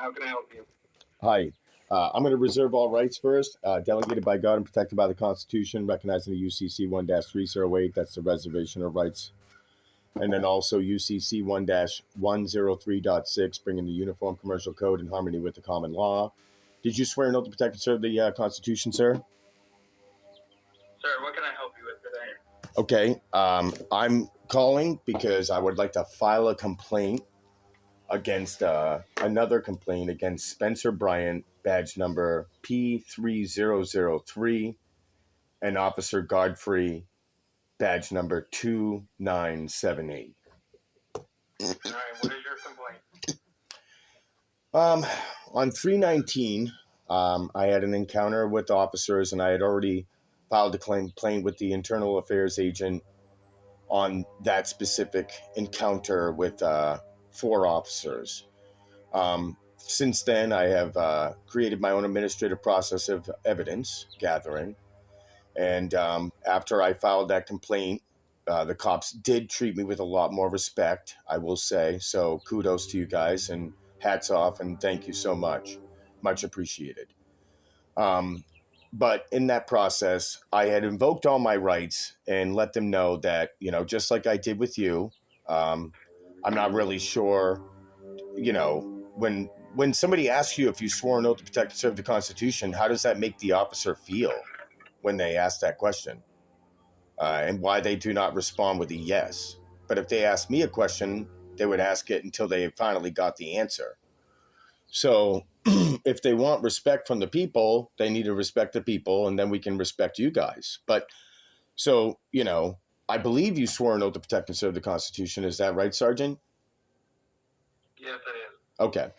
How can I help you? Hi. I'm going to reserve all rights first, delegated by God and protected by the Constitution, recognizing the UCC 1-308, that's the reservation of rights. And then also UCC 1-103.6, bringing the Uniform Commercial Code in harmony with the common law. Did you swear an oath to protect and serve the Constitution, sir? Sir, what can I help you with today? Okay. I'm calling because I would like to file a complaint against another complaint against Spencer Bryant, badge number P3003, and Officer Godfrey, badge number 2978. All right, what is your complaint? On 319, I had an encounter with officers, and I had already filed a complaint with the internal affairs agent on that specific encounter with 4 officers. Since then, I have created my own administrative process of evidence gathering. And after I filed that complaint, the cops did treat me with a lot more respect, I will say. So kudos to you guys and hats off and thank you so much. Much appreciated. But in that process, I had invoked all my rights and let them know that, just like I did with you, I'm not really sure, when somebody asks you if you swore an oath to protect and serve the Constitution, how does that make the officer feel when they ask that question? And why they do not respond with a yes. But if they ask me a question, they would ask it until they finally got the answer. So if they want respect from the people, they need to respect the people, and then we can respect you guys. But so, I believe you swore an oath to protect and serve the Constitution. Is that right, Sergeant? Yes, it is. Okay.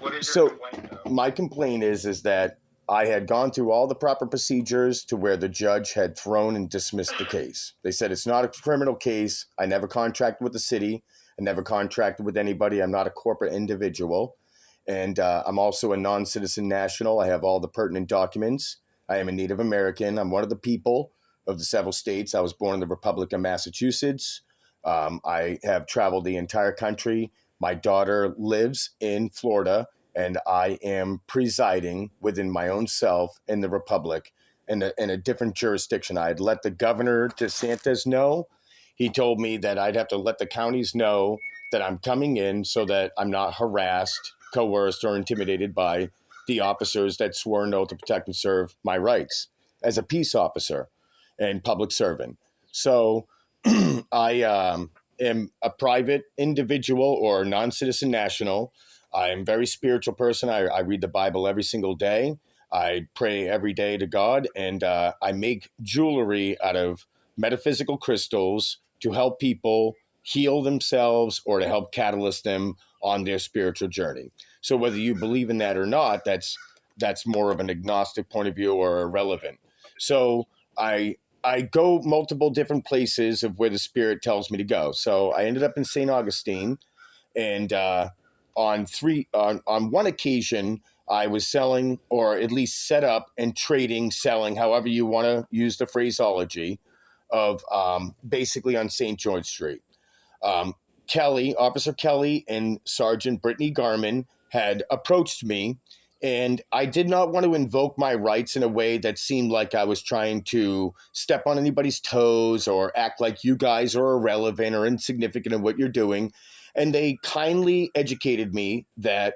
What is your complaint, though? My complaint is that I had gone through all the proper procedures to where the judge had thrown and dismissed the case. They said it's not a criminal case. I never contracted with the city. I never contracted with anybody. I'm not a corporate individual. And I'm also a non-citizen national. I have all the pertinent documents. I am a Native American. I'm one of the people of the several states. I was born in the Republic of Massachusetts. I have traveled the entire country. My daughter lives in Florida, and I am presiding within my own self in the Republic in a different jurisdiction. I had let the Governor DeSantis know. He told me that I'd have to let the counties know that I'm coming in so that I'm not harassed, coerced, or intimidated by the officers that swore an oath to protect and serve my rights as a peace officer and public servant. So I am a private individual or non-citizen national. I'm a very spiritual person. I read the Bible every single day. I pray every day to God, and I make jewelry out of metaphysical crystals to help people heal themselves or to help catalyst them on their spiritual journey. So whether you believe in that or not, that's more of an agnostic point of view or irrelevant. So I go multiple different places of where the spirit tells me to go. So I ended up in St. Augustine, and on one occasion, I was selling, or at least set up and trading, selling, however you want to use the phraseology, of basically on St. George Street. Officer Kelly and Sergeant Brittany Garman had approached me, and I did not want to invoke my rights in a way that seemed like I was trying to step on anybody's toes or act like you guys are irrelevant or insignificant in what you're doing. And they kindly educated me that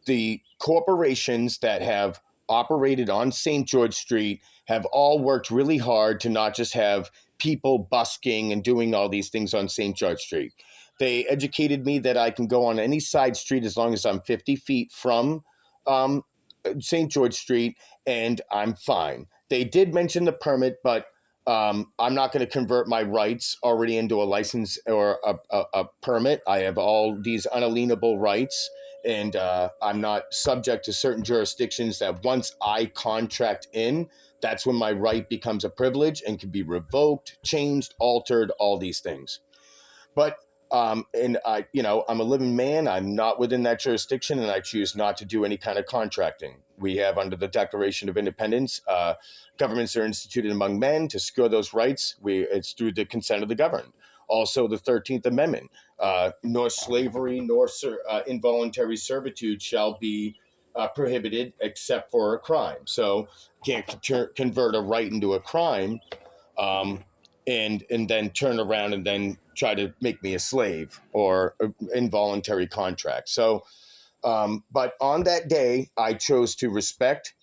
the corporations that have operated on St. George Street have all worked really hard to not just have people busking and doing all these things on St. George Street. They educated me that I can go on any side street as long as I'm 50 feet from St. George Street, and I'm fine. They did mention the permit, but I'm not going to convert my rights already into a license or a permit. I have all these unalienable rights, and I'm not subject to certain jurisdictions that once I contract in, that's when my right becomes a privilege and can be revoked, changed, altered, all these things. But and I'm a living man. I'm not within that jurisdiction, and I choose not to do any kind of contracting. We have, under the Declaration of Independence, governments are instituted among men to secure those rights. It's through the consent of the governed. Also, the 13th Amendment, nor slavery nor involuntary servitude shall be prohibited except for a crime. So can't convert a right into a crime, um, and then turn around and then try to make me a slave or an involuntary contract. So, but on that day, I chose to respect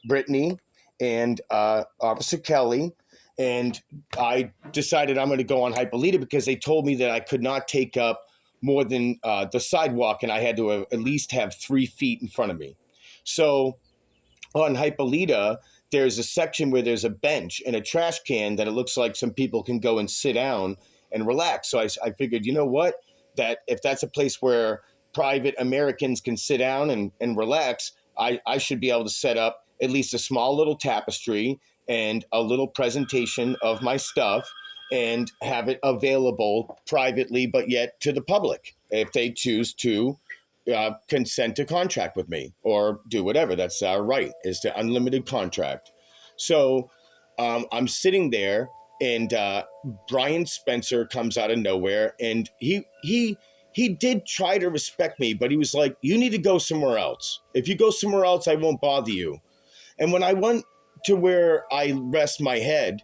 Brittany and Officer Kelly. And I decided I'm going to go on Hypolita because they told me that I could not take up more than the sidewalk, and I had to at least have 3 feet in front of me. So on Hypolita, there's a section where there's a bench and a trash can that it looks like some people can go and sit down and relax. So I figured, you know what? That if that's a place where private Americans can sit down and relax, I should be able to set up at least a small little tapestry and a little presentation of my stuff and have it available privately, but yet to the public if they choose to consent to contract with me or do whatever. That's our right, is to unlimited contract. So I'm sitting there, and Brian Spencer comes out of nowhere, and he did try to respect me, but he was like, "You need to go somewhere else. If you go somewhere else, I won't bother you." And when I went to where I rest my head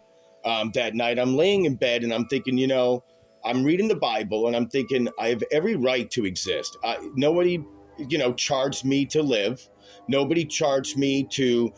that night, I'm laying in bed and I'm thinking, I'm reading the Bible and I'm thinking I have every right to exist. Nobody, charged me to live. Nobody charged me to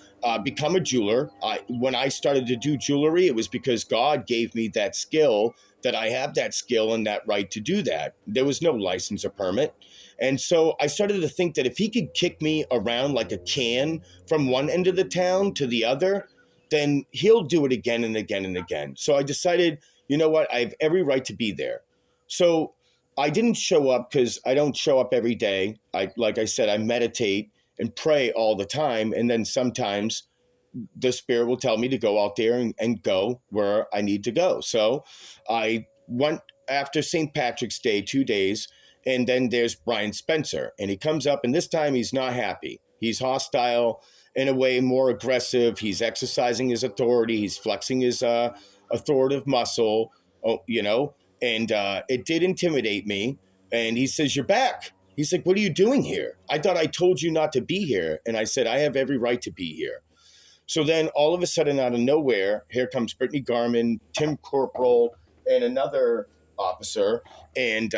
become a jeweler. When I started to do jewelry, it was because God gave me that skill, that I have that skill and that right to do that. There was no license or permit. And so I started to think that if he could kick me around like a can from one end of the town to the other, then he'll do it again and again and again. So I decided, you know what? I have every right to be there. So I didn't show up because I don't show up every day. Like I said, I meditate and pray all the time. And then sometimes the Spirit will tell me to go out there and go where I need to go. So I went after St. Patrick's Day, 2 days. And then there's Brian Spencer. And he comes up, and this time he's not happy. He's hostile, in a way, more aggressive. He's exercising his authority. He's flexing his authoritative muscle, and it did intimidate me. And he says, "You're back." He's like, "What are you doing here? I thought I told you not to be here." And I said, "I have every right to be here." So then all of a sudden, out of nowhere, here comes Brittany Garman, Tim Corporal, and another officer. And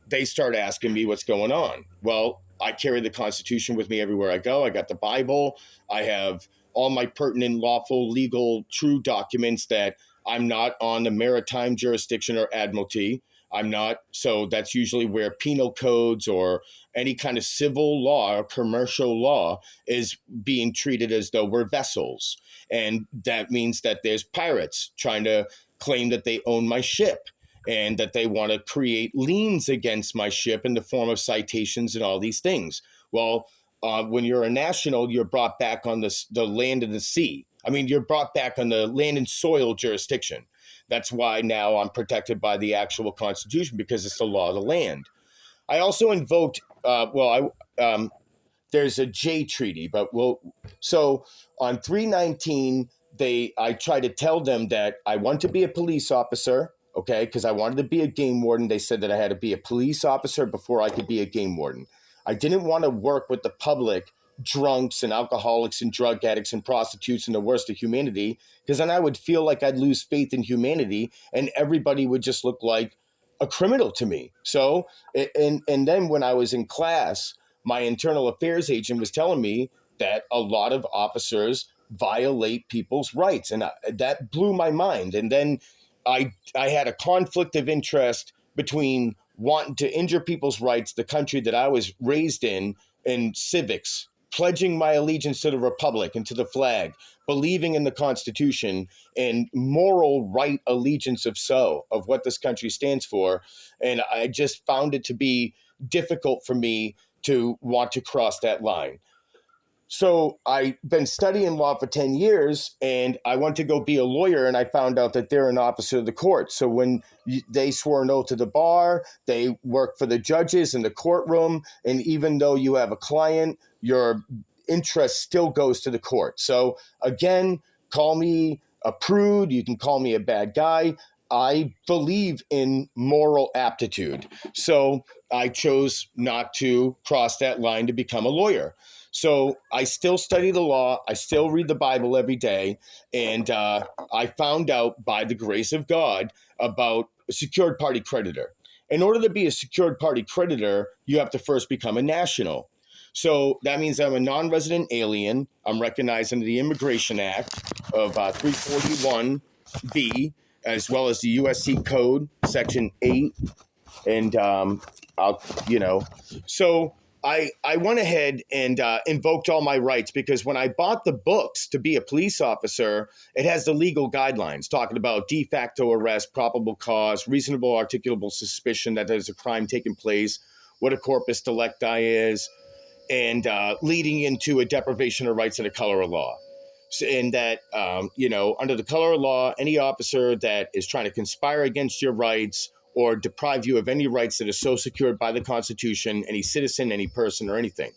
they start asking me what's going on. Well, I carry the Constitution with me everywhere I go. I got the Bible. I have all my pertinent, lawful, legal, true documents that I'm not on the maritime jurisdiction or admiralty. I'm not. So that's usually where penal codes or any kind of civil law or commercial law is being treated as though we're vessels. And that means that there's pirates trying to claim that they own my ship, and that they want to create liens against my ship in the form of citations and all these things. Well, when you're a national, you're brought back on the land and the sea. I mean, you're brought back on the land and soil jurisdiction. That's why now I'm protected by the actual Constitution, because it's the law of the land. I also invoked, there's a J treaty, so on 319, I tried to tell them that I want to be a police officer. Okay, because I wanted to be a game warden. They said that I had to be a police officer before I could be a game warden. I didn't want to work with the public, drunks and alcoholics and drug addicts and prostitutes and the worst of humanity, because then I would feel like I'd lose faith in humanity and everybody would just look like a criminal to me. So, and then when I was in class, my internal affairs agent was telling me that a lot of officers violate people's rights. And that blew my mind. And then I had a conflict of interest between wanting to injure people's rights, the country that I was raised in civics, pledging my allegiance to the republic and to the flag, believing in the Constitution, and moral right allegiance of what this country stands for. And I just found it to be difficult for me to want to cross that line. So I've been studying law for 10 years, and I went to go be a lawyer, and I found out that they're an officer of the court. So when they swore an oath to the bar, they work for the judges in the courtroom, and even though you have a client, your interest still goes to the court. So again, call me a prude, you can call me a bad guy. I believe in moral aptitude. So I chose not to cross that line to become a lawyer. So I still study the law. I still read the Bible every day. And I found out by the grace of God about a secured party creditor. In order to be a secured party creditor, you have to first become a national. So that means I'm a non resident alien. I'm recognized under the Immigration Act of 341B, as well as the USC Code, Section 8. And I'll, you know, so I went ahead and invoked all my rights because when I bought the books to be a police officer, it has the legal guidelines talking about de facto arrest, probable cause, reasonable articulable suspicion that there's a crime taking place, what a corpus delicti is, and leading into a deprivation of rights in the color of law. So, and that, under the color of law, any officer that is trying to conspire against your rights or deprive you of any rights that are so secured by the Constitution, any citizen, any person, or anything.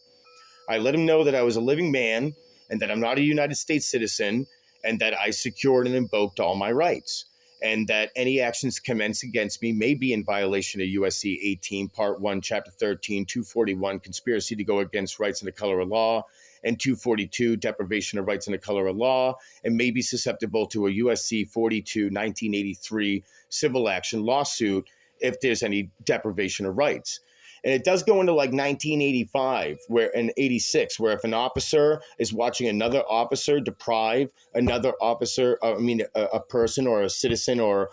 I let him know that I was a living man and that I'm not a United States citizen and that I secured and invoked all my rights and that any actions commenced against me may be in violation of USC 18, Part 1, Chapter 13, 241, conspiracy to go against rights in the color of law, and 242, deprivation of rights in the color of law, and may be susceptible to a USC 42, 1983 civil action lawsuit if there's any deprivation of rights. And it does go into like 1985 and 86, where if an officer is watching another officer deprive another officer, a person or a citizen or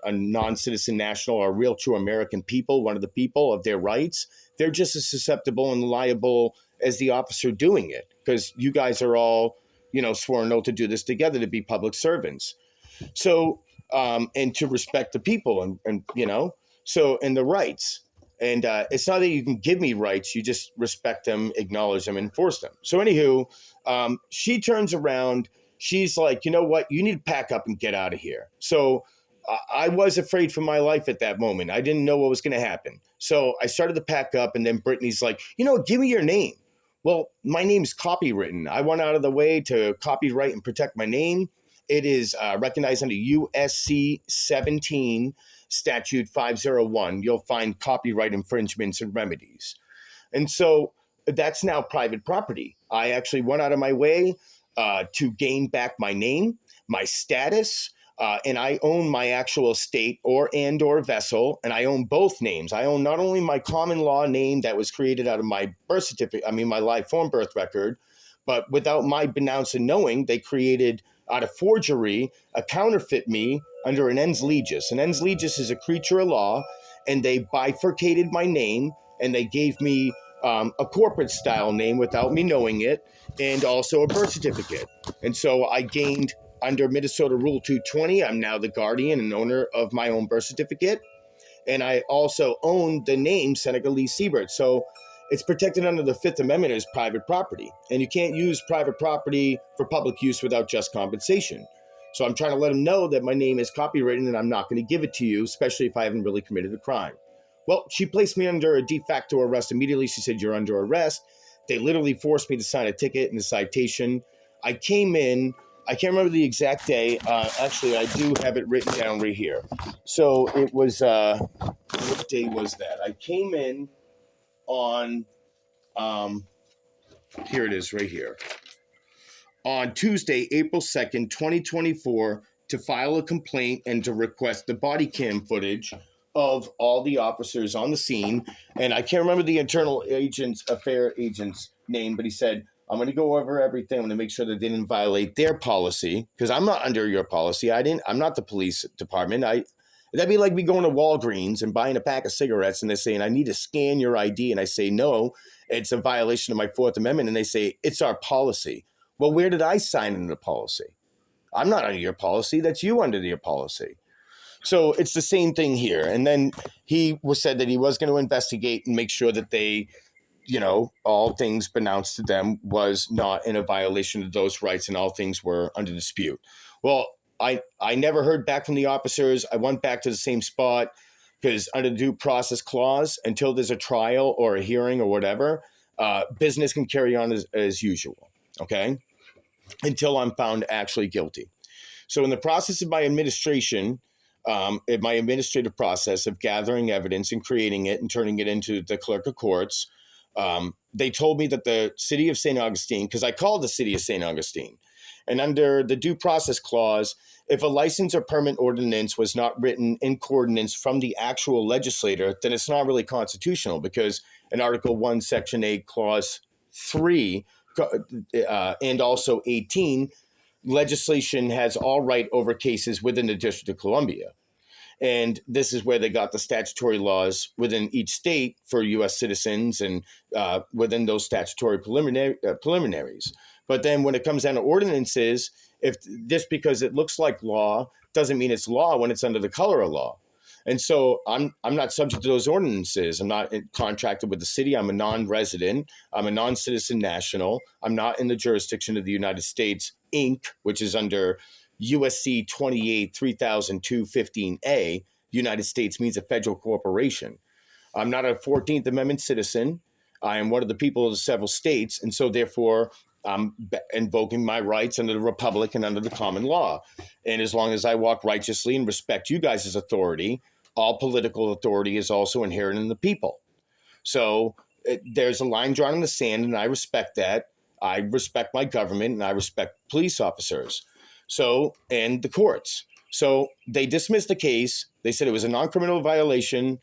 a non-citizen national or real true American people, one of the people of their rights, they're just as susceptible and liable as the officer doing it because you guys are all, sworn oath to do this together to be public servants. So, and to respect the people and the rights. And it's not that you can give me rights, you just respect them, acknowledge them, enforce them. So anywho, she turns around, she's like, you know what, you need to pack up and get out of here. So I was afraid for my life at that moment. I didn't know what was going to happen. So I started to pack up and then Brittany's like, give me your name. Well, my name's copywritten. I went out of the way to copyright and protect my name. It is recognized under USC 17 Statute 501. You'll find copyright infringements and remedies. And so that's now private property. I actually went out of my way to gain back my name, my status, and I own my actual estate or vessel, and I own both names. I own not only my common law name that was created out of my birth certificate, my live form birth record, but without my benounced and knowing, they created out of forgery a counterfeit me under an ens legis. An ens legis is a creature of law, and they bifurcated my name, and they gave me a corporate style name without me knowing it, and also a birth certificate. And so I gained under Minnesota Rule 220, I'm now the guardian and owner of my own birth certificate. And I also own the name Seneca Lee Siebert. So it's protected under the Fifth Amendment as private property. And you can't use private property for public use without just compensation. So I'm trying to let them know that my name is copywritten and I'm not going to give it to you, especially if I haven't really committed a crime. Well, she placed me under a de facto arrest immediately. She said, you're under arrest. They literally forced me to sign a ticket and a citation. I came in. I can't remember the exact day. Actually, I do have it written down right here. So it was, what day was that? I came in on, here it is right here. On Tuesday, April 2nd, 2024, to file a complaint and to request the body cam footage of all the officers on the scene. And I can't remember the internal affair agent's name, but he said, I'm going to go over everything. I'm going to make sure that they didn't violate their policy because I'm not under your policy. I'm not the police department. That'd be like me going to Walgreens and buying a pack of cigarettes and they're saying, I need to scan your ID. And I say, no, it's a violation of my Fourth Amendment. And they say, it's our policy. Well, where did I sign into the policy? I'm not under your policy. That's you under your policy. So it's the same thing here. And then he said that he was going to investigate and make sure that they, all things pronounced to them was not in a violation of those rights and all things were under dispute. Well, I never heard back from the officers. I went back to the same spot because under the due process clause, until there's a trial or a hearing or whatever, business can carry on as usual, okay, until I'm found actually guilty. So in the process of my administration, in my administrative process of gathering evidence and creating it and turning it into the clerk of courts, they told me that the city of St. Augustine, because I called the city of St. Augustine, and under the due process clause, if a license or permit ordinance was not written in coordinates from the actual legislator, then it's not really constitutional, because in Article 1, Section 8, Clause 3, and also 18, legislation has all right over cases within the District of Columbia. And this is where they got the statutory laws within each state for U.S. citizens and within those statutory preliminaries. But then when it comes down to ordinances, if just because it looks like law doesn't mean it's law when it's under the color of law. And so I'm not subject to those ordinances. I'm not contracted with the city. I'm a non-resident. I'm a non-citizen national. I'm not in the jurisdiction of the United States, Inc., which is under USC 28 300215A. United States means a federal corporation. I'm not a 14th Amendment citizen. I am one of the people of the several states. And so therefore, I'm invoking my rights under the Republic and under the common law. And as long as I walk righteously and respect you guys' authority, all political authority is also inherent in the people. So there's a line drawn in the sand, and I respect that. I respect my government, and I respect police officers. So, and the courts. So they dismissed the case. They said it was a non-criminal violation.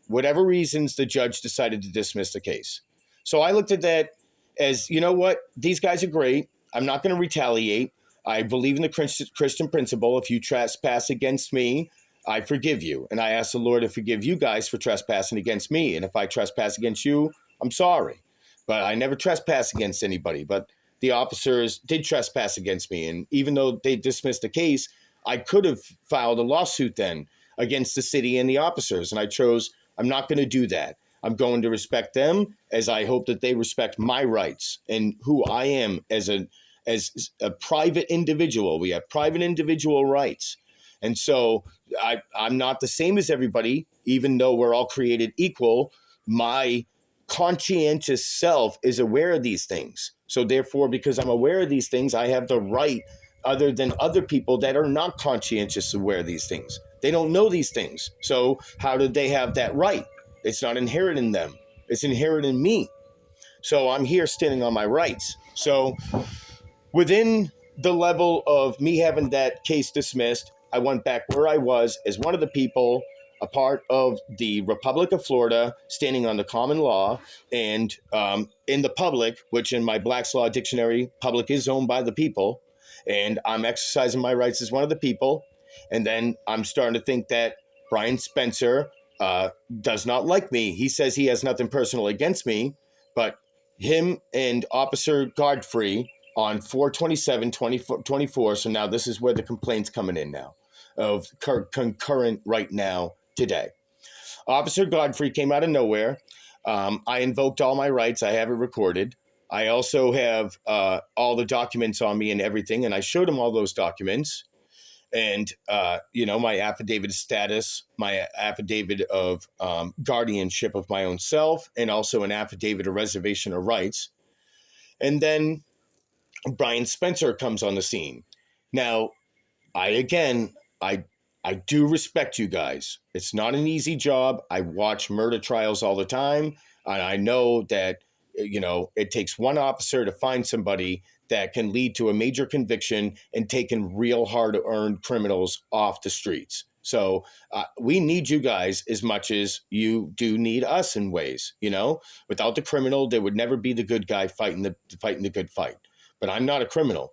Whatever reasons, the judge decided to dismiss the case. So I looked at that as, you know what, these guys are great. I'm not going to retaliate. I believe in the Christian principle. If you trespass against me, I forgive you. And I ask the Lord to forgive you guys for trespassing against me. And if I trespass against you, I'm sorry. But I never trespass against anybody. But the officers did trespass against me. And even though they dismissed the case, I could have filed a lawsuit then against the city and the officers. And I chose, I'm not going to do that. I'm going to respect them as I hope that they respect my rights and who I am as a private individual. We have private individual rights. And so I'm not the same as everybody, even though we're all created equal. My conscientious self is aware of these things. So therefore, because I'm aware of these things, I have the right, other than other people that are not conscientious aware of these things. They don't know these things. So how did they have that right? It's not inherent in them. It's inherent in me. So I'm here standing on my rights. So within the level of me having that case dismissed, I went back where I was as one of the people, a part of the Republic of Florida, standing on the common law, and in the public, which in my Black's Law Dictionary, public is owned by the people, and I'm exercising my rights as one of the people. And then I'm starting to think that Bryant Spencer does not like me. He says he has nothing personal against me, but him and Officer Godfrey on 4/27/2024. So now this is where the complaint's coming in now, of concurrent right now today. Officer Godfrey came out of nowhere. I invoked all my rights. I have it recorded. I also have all the documents on me and everything, and I showed him all those documents. And, my affidavit of status, my affidavit of guardianship of my own self, and also an affidavit of reservation of rights. And then Bryant Spencer comes on the scene. Now, I do respect you guys. It's not an easy job. I watch murder trials all the time, and I know that, it takes one officer to find somebody that can lead to a major conviction and taking real hard-earned criminals off the streets. So we need you guys as much as you do need us in ways. Without the criminal, there would never be the good guy fighting the good fight. But I'm not a criminal.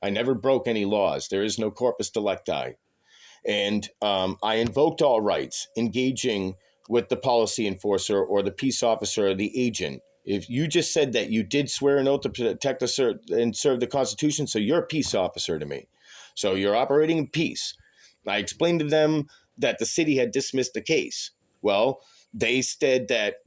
I never broke any laws. There is no corpus delicti. And I invoked all rights, engaging with the policy enforcer or the peace officer or the agent. If you just said that you did swear an oath to protect and serve the Constitution, so you're a peace officer to me. So you're operating in peace. I explained to them that the city had dismissed the case. Well, they said that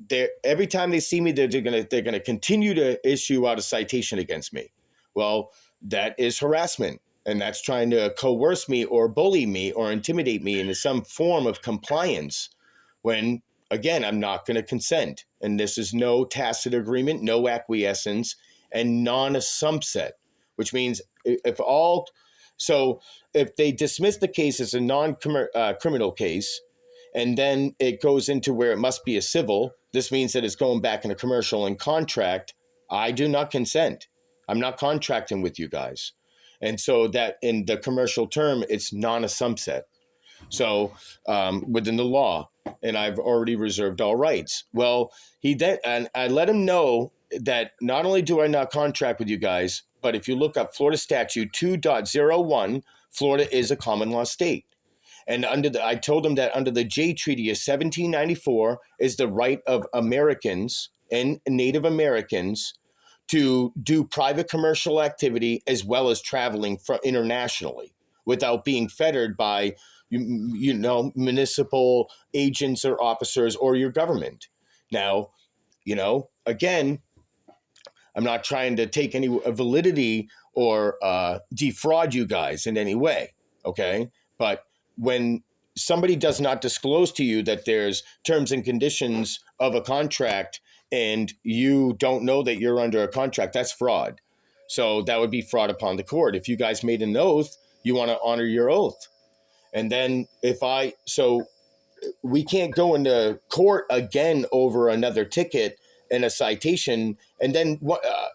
every time they see me, they're gonna continue to issue out a citation against me. Well, that is harassment, and that's trying to coerce me or bully me or intimidate me into some form of compliance when, again, I'm not going to consent. And this is no tacit agreement, no acquiescence, and non-assumpset, which means if all So if they dismiss the case as a non-criminal case, and then it goes into where it must be a civil, this means that it's going back in a commercial and contract. I do not consent. I'm not contracting with you guys. And so that in the commercial term, it's non-assumpset. So within the law, and I've already reserved all rights. Well, he then, and I let him know that not only do I not contract with you guys, but if you look up Florida Statute 2.01, Florida is a common law state. And I told him that under the Jay Treaty of 1794 is the right of Americans and Native Americans to do private commercial activity as well as traveling internationally without being fettered by municipal agents or officers or your government. Now, again, I'm not trying to take any validity or defraud you guys in any way, okay? But when somebody does not disclose to you that there's terms and conditions of a contract and you don't know that you're under a contract, that's fraud. So that would be fraud upon the court. If you guys made an oath, you want to honor your oath. And then we can't go into court again over another ticket and a citation. And then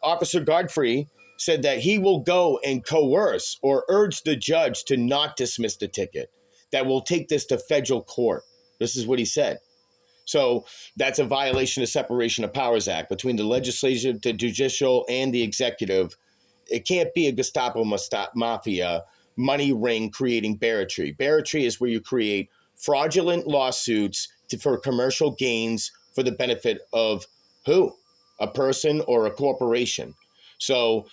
Officer Godfrey said that he will go and coerce or urge the judge to not dismiss the ticket, that will take this to federal court. This is what he said. So that's a violation of Separation of Powers Act between the legislative, the judicial, and the executive. It can't be a Gestapo mafia money ring creating barratry. Barratry is where you create fraudulent lawsuits for commercial gains for the benefit of who? A person or a corporation. So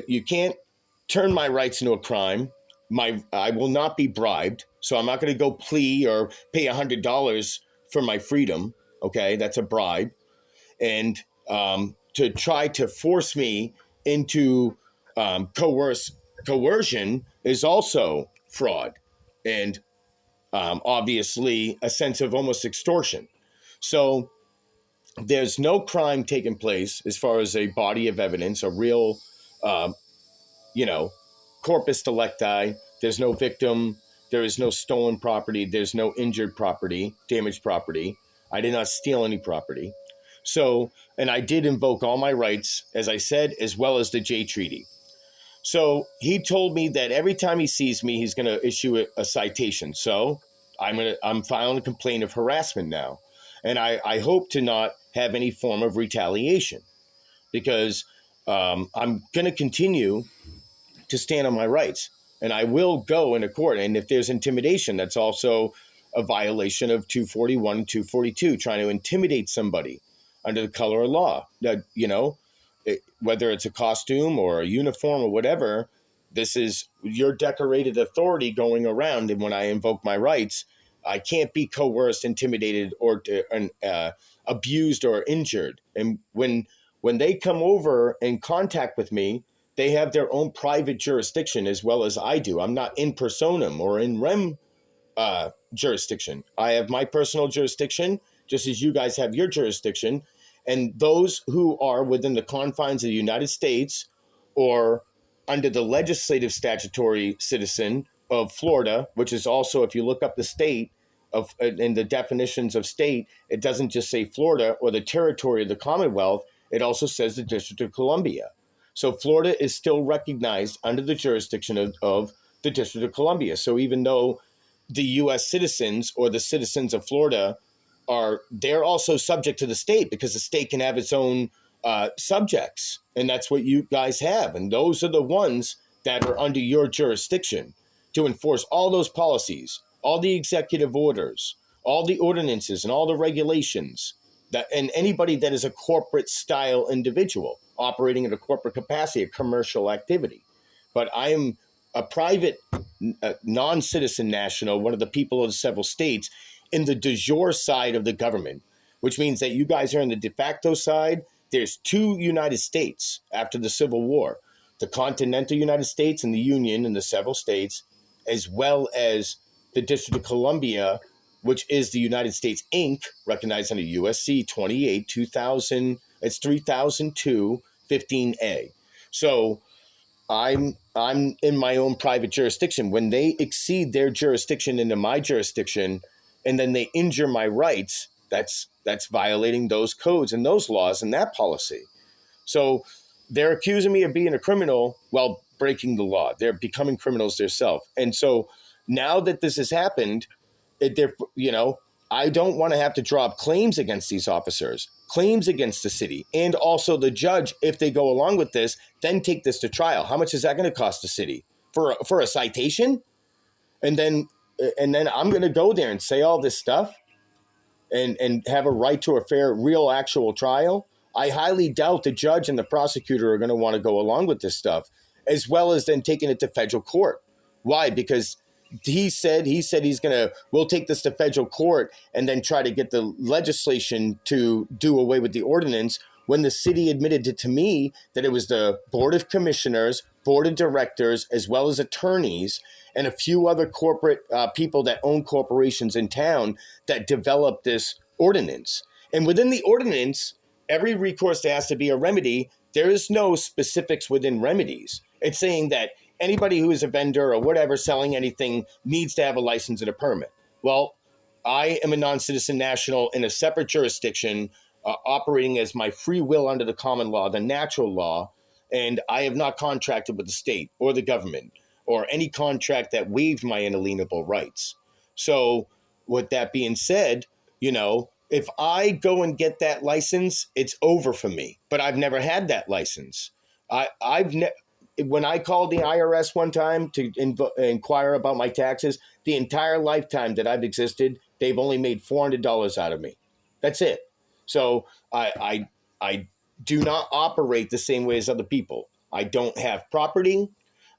you can't turn my rights into a crime. I will not be bribed. So I'm not going to go plea or pay $100 for my freedom. Okay, that's a bribe. And to try to force me into coercion is also fraud and obviously a sense of almost extortion. So there's no crime taking place as far as a body of evidence, a real, corpus delicti. There's no victim. There is no stolen property. There's no injured property, damaged property. I did not steal any property. So, and I did invoke all my rights, as I said, as well as the Jay Treaty. So he told me that every time he sees me, he's going to issue a citation. So I'm filing a complaint of harassment now. And I hope to not have any form of retaliation because I'm going to continue to stand on my rights. And I will go into court. And if there's intimidation, that's also a violation of 241 and 242, trying to intimidate somebody under the color of law. That, whether it's a costume or a uniform or whatever, this is your decorated authority going around. And when I invoke my rights, I can't be coerced, intimidated, or abused or injured. And when they come over in contact with me, they have their own private jurisdiction as well as I do. I'm not in personam or in rem jurisdiction. I have my personal jurisdiction, just as you guys have your jurisdiction. And those who are within the confines of the United States or under the legislative statutory citizen of Florida, which is also, if you look up the state of in the definitions of state, it doesn't just say Florida or the territory of the Commonwealth. It also says the District of Columbia. So Florida is still recognized under the jurisdiction of the District of Columbia. So even though the U.S. citizens or the citizens of Florida they're also subject to the state because the state can have its own subjects. And that's what you guys have. And those are the ones that are under your jurisdiction to enforce all those policies, all the executive orders, all the ordinances and all the regulations and anybody that is a corporate style individual operating in a corporate capacity, a commercial activity. But I am a private non-citizen national, one of the people of the several states in the de jure side of the government, which means that you guys are in the de facto side. There's two United States after the Civil War, the continental United States and the Union and the several states, as well as the District of Columbia, which is the United States Inc., recognized under USC 28, 2000, it's 3002, 15A. So I'm I'm in my own private jurisdiction. When they exceed their jurisdiction into my jurisdiction, and then they injure my rights, that's violating those codes and those laws and that policy. So they're accusing me of being a criminal while breaking the law. They're becoming criminals themselves. And so now that this has happened, I don't want to have to draw up claims against these officers, claims against the city, and also the judge, if they go along with this, then take this to trial. How much is that going to cost the city for a citation? And then I'm going to go there and say all this stuff and have a right to a fair, real, actual trial. I highly doubt the judge and the prosecutor are going to want to go along with this stuff, as well as then taking it to federal court. Why? Because he said we'll take this to federal court and then try to get the legislation to do away with the ordinance, when the city admitted to me that it was the board of commissioners, board of directors, as well as attorneys and a few other corporate people that own corporations in town that developed this ordinance. And within the ordinance, every recourse there has to be a remedy. There is no specifics within remedies. It's saying that anybody who is a vendor or whatever selling anything needs to have a license and a permit. Well, I am a non-citizen national in a separate jurisdiction, operating as my free will under the common law, the natural law, and I have not contracted with the state or the government or any contract that waived my inalienable rights. So with that being said, if I go and get that license, it's over for me. But I've never had that license. When I called the IRS one time to inquire about my taxes, the entire lifetime that I've existed, they've only made $400 out of me. That's it. So I do not operate the same way as other people. I don't have property.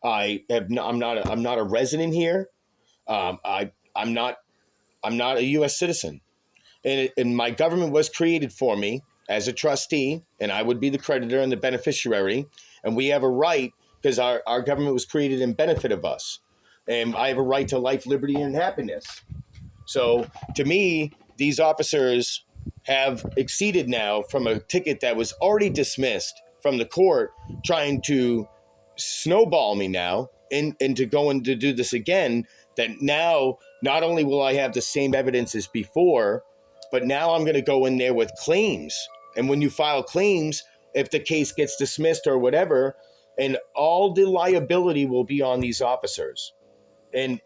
I'm not a resident here. I'm not a U.S. citizen. And my government was created for me as a trustee, and I would be the creditor and the beneficiary. And we have a right, because our government was created in benefit of us. And I have a right to life, liberty, and happiness. So to me, these officers have exceeded now from a ticket that was already dismissed from the court, trying to snowball me now into going to do this again, that now not only will I have the same evidence as before, but now I'm going to go in there with claims. And when you file claims, if the case gets dismissed or whatever, and all the liability will be on these officers. And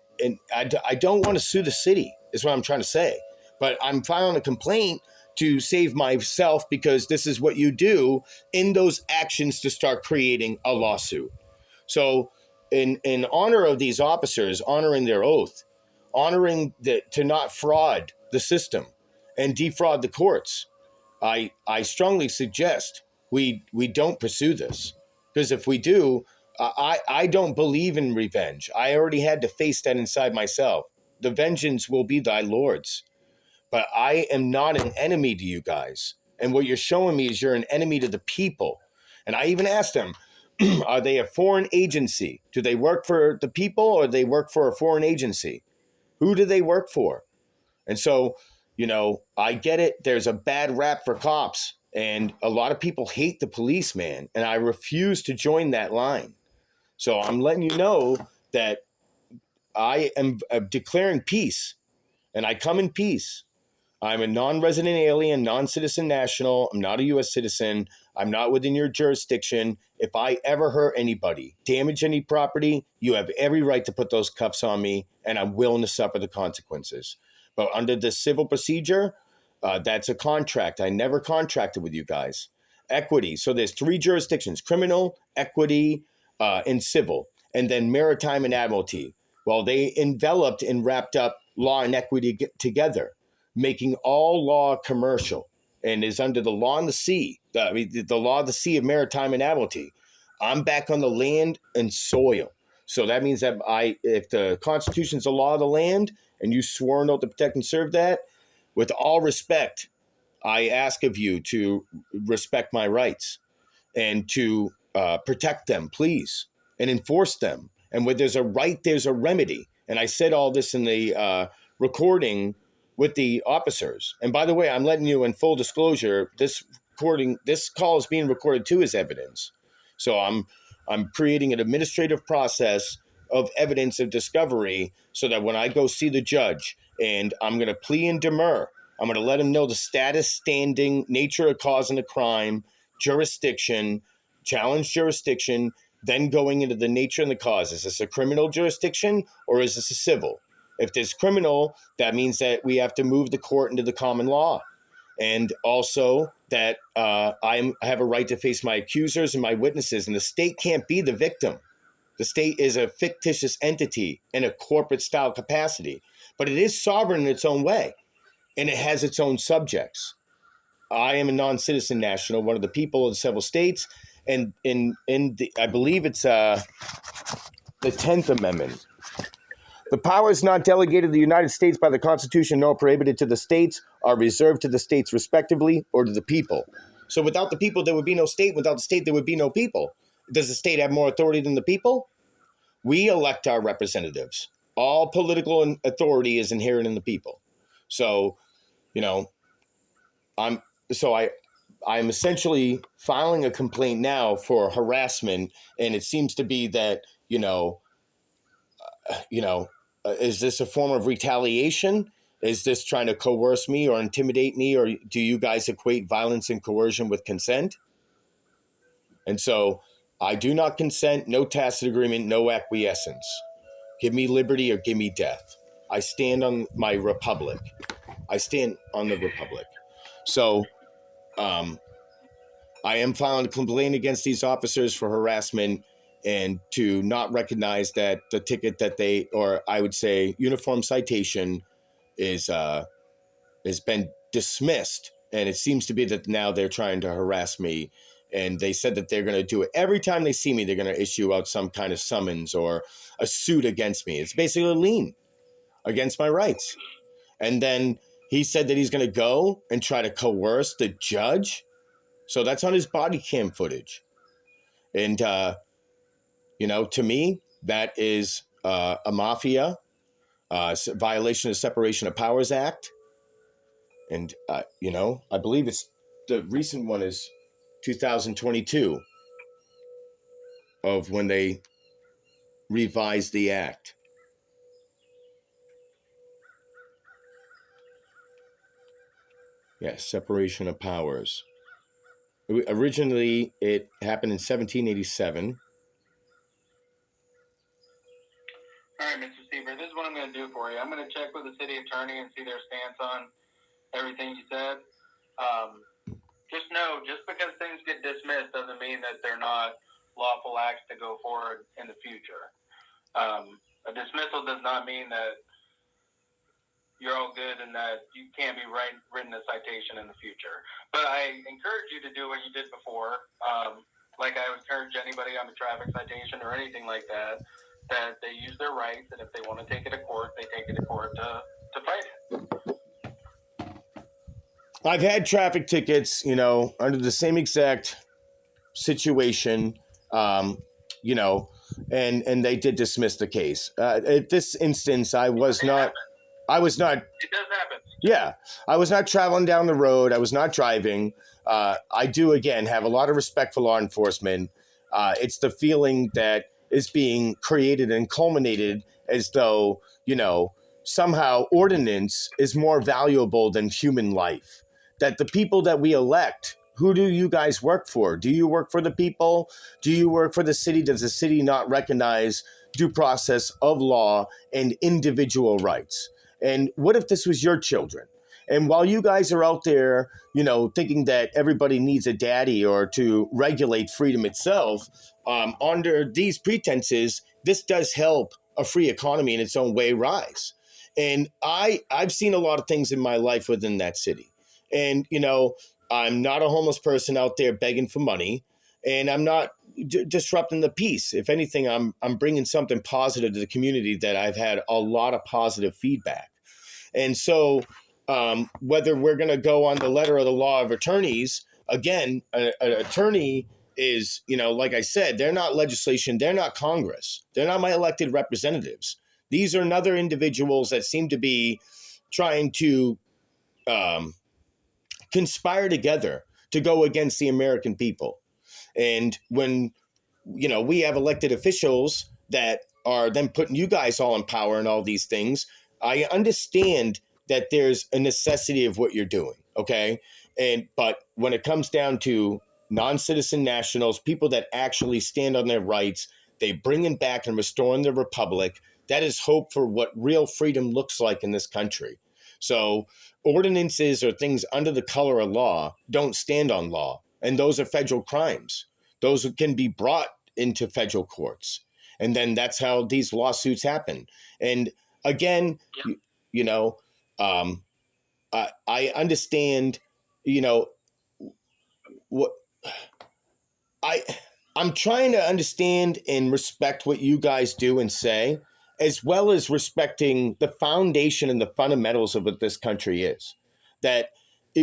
I don't want to sue the city, is what I'm trying to say. But I'm filing a complaint to save myself, because this is what you do in those actions to start creating a lawsuit. So in honor of these officers, honoring their oath, honoring to not fraud the system and defraud the courts, I strongly suggest we don't pursue this. Because if we do, I don't believe in revenge. I already had to face that inside myself. The vengeance will be thy Lord's. But I am not an enemy to you guys. And what you're showing me is you're an enemy to the people. And I even asked them, are they a foreign agency? Do they work for the people, or do they work for a foreign agency? Who do they work for? And so, I get it. There's a bad rap for cops. And a lot of people hate the police, man. And I refuse to join that line. So I'm letting you know that I am declaring peace. And I come in peace. I'm a non-resident alien, non-citizen national. I'm not a U.S. citizen. I'm not within your jurisdiction. If I ever hurt anybody, damage any property, you have every right to put those cuffs on me, and I'm willing to suffer the consequences. But under the civil procedure, that's a contract. I never contracted with you guys. Equity. So there's 3 jurisdictions: criminal, equity, and civil, and then maritime and admiralty. Well, they enveloped and wrapped up law and equity together, making all law commercial, and is under the law on the sea, the law of the sea of maritime and admiralty. I'm back on the land and soil. So that means that if the Constitution's the law of the land and you swore an oath to protect and serve that, with all respect, I ask of you to respect my rights and to protect them, please, and enforce them. And where there's a right, there's a remedy. And I said all this in the recording with the officers. And by the way, I'm letting you in full disclosure, this call is being recorded too as evidence. So I'm creating an administrative process of evidence of discovery so that when I go see the judge and I'm going to plea and demur, I'm going to let him know the status, standing, nature of cause in the crime, jurisdiction, challenge jurisdiction, then going into the nature and the cause. Is this a criminal jurisdiction or is this a civil? If there's criminal, that means that we have to move the court into the common law. And also that I have a right to face my accusers and my witnesses, and the state can't be the victim. The state is a fictitious entity in a corporate style capacity, but it is sovereign in its own way, and it has its own subjects. I am a non-citizen national, one of the people of several states, and I believe it's the 10th Amendment. The powers not delegated to the United States by the Constitution nor prohibited to the states are reserved to the states respectively or to the people. So without the people, there would be no state. Without the state, there would be no people. Does the state have more authority than the people? We elect our representatives. All political authority is inherent in the people. So, I'm essentially filing a complaint now for harassment, and it seems to be that, is this a form of retaliation? Is this trying to coerce me or intimidate me? Or do you guys equate violence and coercion with consent? And so I do not consent, no tacit agreement, no acquiescence. Give me liberty or give me death. I stand on my republic. I stand on the republic. So I am filing a complaint against these officers for harassment and to not recognize that the ticket that or I would say uniform citation has been dismissed. And it seems to be that now they're trying to harass me. And they said that they're going to do it. Every time they see me, they're going to issue out some kind of summons or a suit against me. It's basically a lien against my rights. And then he said that he's going to go and try to coerce the judge. So that's on his body cam footage. And, to me, that is a mafia, violation of Separation of Powers Act. And, I believe the recent one is 2022 of when they revised the act. Yes, separation of powers. Originally, it happened in 1787. All right, Mr. Seaver, this is what I'm going to do for you. I'm going to check with the city attorney and see their stance on everything you said. Just know, just because things get dismissed doesn't mean that they're not lawful acts to go forward in the future. A dismissal does not mean that you're all good and that you can't be written a citation in the future. But I encourage you to do what you did before. Like I would encourage anybody on a traffic citation or anything like that they use their rights, and if they want to take it to court, they take it to court to fight it. I've had traffic tickets, under the same exact situation, and they did dismiss the case. At this instance, I was not. It does happen. Yeah, I was not traveling down the road. I was not driving. I do, again, have a lot of respect for law enforcement. It's the feeling that is being created and culminated as though, somehow ordinance is more valuable than human life. That the people that we elect, who do you guys work for? Do you work for the people? Do you work for the city? Does the city not recognize due process of law and individual rights? And what if this was your children? And while you guys are out there, thinking that everybody needs a daddy or to regulate freedom itself, under these pretenses, this does help a free economy in its own way rise. And I've seen a lot of things in my life within that city. And, I'm not a homeless person out there begging for money, and I'm not disrupting the peace. If anything, I'm bringing something positive to the community that I've had a lot of positive feedback. And so whether we're going to go on the letter of the law of attorneys, again, an attorney is, like I said, they're not legislation. They're not Congress. They're not my elected representatives. These are other individuals that seem to be trying to conspire together to go against the American people. And when we have elected officials that are then putting you guys all in power and all these things. I understand that there's a necessity of what you're doing, okay? But when it comes down to non-citizen nationals, people that actually stand on their rights, they bringing back and restoring the republic. That is hope for what real freedom looks like in this country. So ordinances or things under the color of law don't stand on law, and those are federal crimes. Those can be brought into federal courts, and then that's how these lawsuits happen. And again, you know, I understand, what I I'm trying to understand and respect what you guys do and say, as well as respecting the foundation and the fundamentals of what this country is. That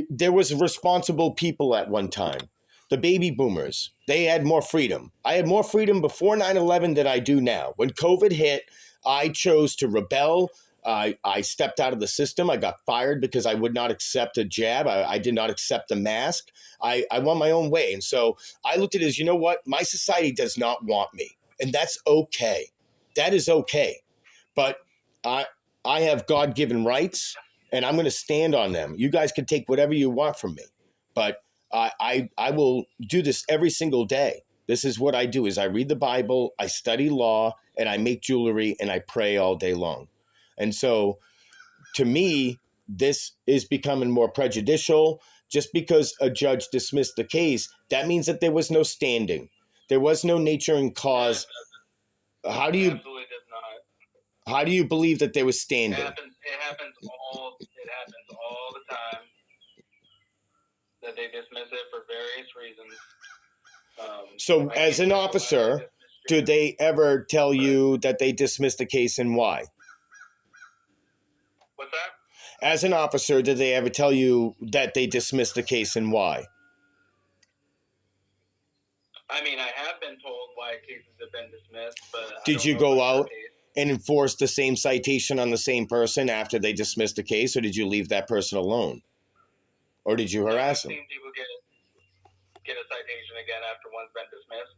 there was responsible people at one time. The baby boomers, they had more freedom. I had more freedom before 9/11 than I do now. When COVID hit, I chose to rebel. I stepped out of the system. I got fired because I would not accept a jab. I did not accept the mask. I went my own way. And so I looked at it as, you know what? My society does not want me. And that's okay. That is okay. But I have God-given rights, and I'm going to stand on them. You guys can take whatever you want from me. But I will do this every single day. This is what I do, is I read the Bible, I study law, and I make jewelry, and I pray all day long. And so to me, this is becoming more prejudicial. Just because a judge dismissed the case, that means that there was no standing. There was no nature and cause. How do you Absolutely does not. how do you believe that there was standing? It happens all the time that they dismiss it for various reasons. So as an officer, do they ever tell you that they dismissed the case and why? What's that? As an officer, did they ever tell you that they dismissed the case and why? I mean, I have been told why cases have been dismissed, but Did you go out and enforce the same citation on the same person after they dismissed the case, or did you leave that person alone? Or did you harass them? I've seen people get a citation again after one's been dismissed.